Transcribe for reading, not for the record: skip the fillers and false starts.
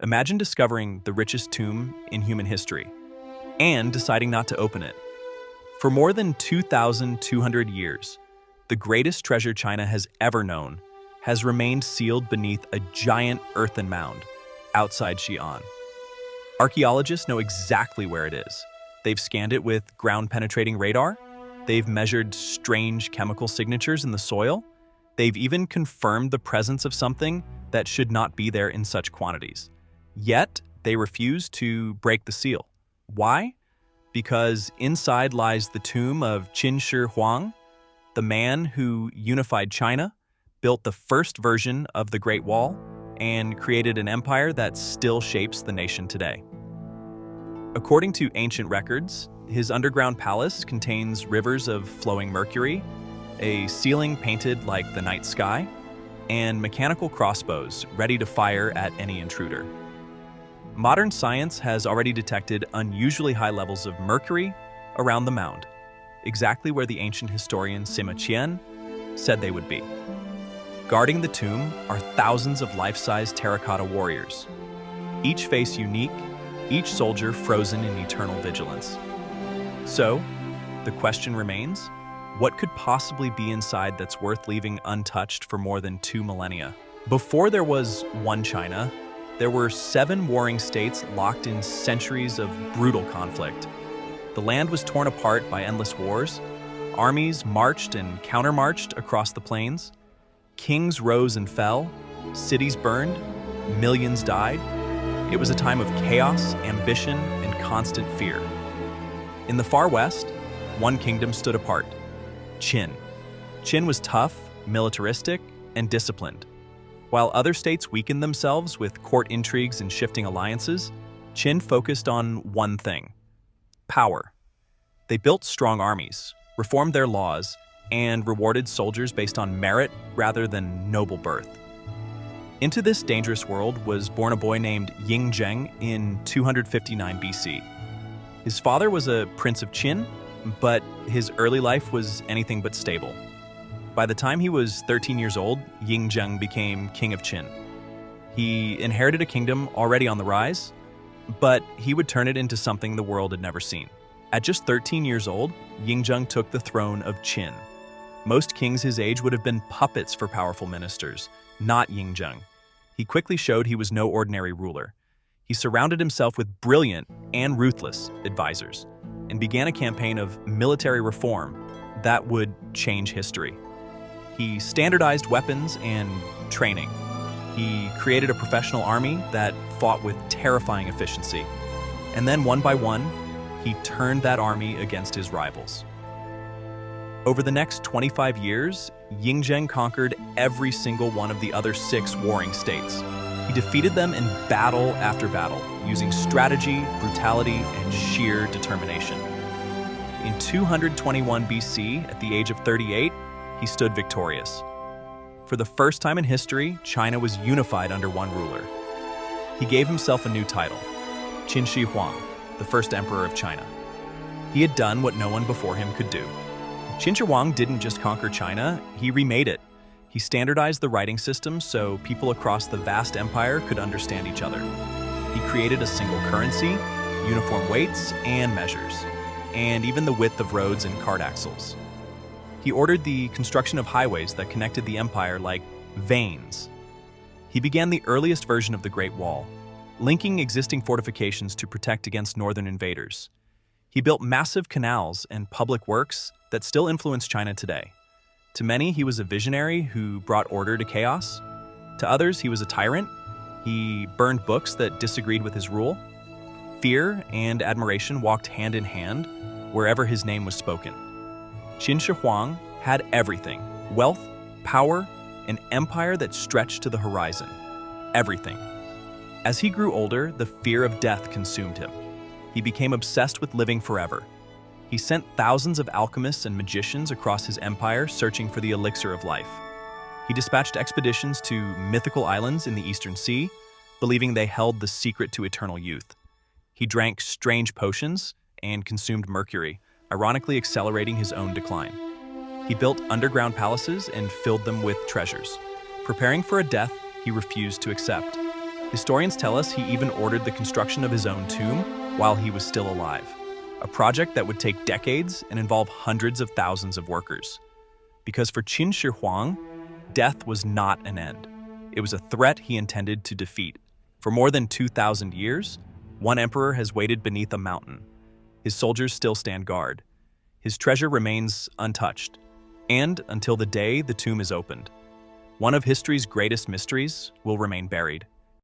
Imagine discovering the richest tomb in human history and deciding not to open it. For more than 2,200 years, the greatest treasure China has ever known has remained sealed beneath a giant earthen mound outside Xi'an. Archaeologists know exactly where it is. They've scanned it with ground-penetrating radar. They've measured strange chemical signatures in the soil. They've even confirmed the presence of something that should not be there in such quantities. Yet, they refuse to break the seal. Why? Because inside lies the tomb of Qin Shi Huang, the man who unified China, built the first version of the Great Wall, and created an empire that still shapes the nation today. According to ancient records, his underground palace contains rivers of flowing mercury, a ceiling painted like the night sky, and mechanical crossbows ready to fire at any intruder. Modern science has already detected unusually high levels of mercury around the mound, exactly where the ancient historian Sima Qian said they would be. Guarding the tomb are thousands of life-size terracotta warriors, each face unique, each soldier frozen in eternal vigilance. So, the question remains, what could possibly be inside that's worth leaving untouched for more than 2 millennia? Before there was one China, there were 7 warring states locked in centuries of brutal conflict. The land was torn apart by endless wars. Armies marched and countermarched across the plains. Kings rose and fell. Cities burned. Millions died. It was a time of chaos, ambition, and constant fear. In the far west, one kingdom stood apart: Qin. Qin was tough, militaristic, and disciplined. While other states weakened themselves with court intrigues and shifting alliances, Qin focused on one thing: power. They built strong armies, reformed their laws, and rewarded soldiers based on merit rather than noble birth. Into this dangerous world was born a boy named Yingzheng in 259 BC. His father was a prince of Qin, but his early life was anything but stable. By the time he was 13 years old, Yingzheng became king of Qin. He inherited a kingdom already on the rise, but he would turn it into something the world had never seen. At just 13 years old, Yingzheng took the throne of Qin. Most kings his age would have been puppets for powerful ministers, not Yingzheng. He quickly showed he was no ordinary ruler. He surrounded himself with brilliant and ruthless advisors and began a campaign of military reform that would change history. He standardized weapons and training. He created a professional army that fought with terrifying efficiency. And then one by one, he turned that army against his rivals. Over the next 25 years, Yingzheng conquered every single one of the other 6 warring states. He defeated them in battle after battle, using strategy, brutality, and sheer determination. In 221 BC, at the age of 38, he stood victorious. For the first time in history, China was unified under one ruler. He gave himself a new title: Qin Shi Huang, the first emperor of China. He had done what no one before him could do. Qin Shi Huang didn't just conquer China, he remade it. He standardized the writing system so people across the vast empire could understand each other. He created a single currency, uniform weights and measures, and even the width of roads and cart axles. He ordered the construction of highways that connected the empire like veins. He began the earliest version of the Great Wall, linking existing fortifications to protect against northern invaders. He built massive canals and public works that still influence China today. To many, he was a visionary who brought order to chaos. To others, he was a tyrant. He burned books that disagreed with his rule. Fear and admiration walked hand in hand wherever his name was spoken. Qin Shi Huang had everything: wealth, power, an empire that stretched to the horizon. Everything. As he grew older, the fear of death consumed him. He became obsessed with living forever. He sent thousands of alchemists and magicians across his empire searching for the elixir of life. He dispatched expeditions to mythical islands in the Eastern Sea, believing they held the secret to eternal youth. He drank strange potions and consumed mercury, ironically accelerating his own decline. He built underground palaces and filled them with treasures, preparing for a death he refused to accept. Historians tell us he even ordered the construction of his own tomb while he was still alive, a project that would take decades and involve hundreds of thousands of workers. Because for Qin Shi Huang, death was not an end. It was a threat he intended to defeat. For more than 2,000 years, one emperor has waited beneath a mountain. His soldiers still stand guard. His treasure remains untouched. And until the day the tomb is opened, one of history's greatest mysteries will remain buried.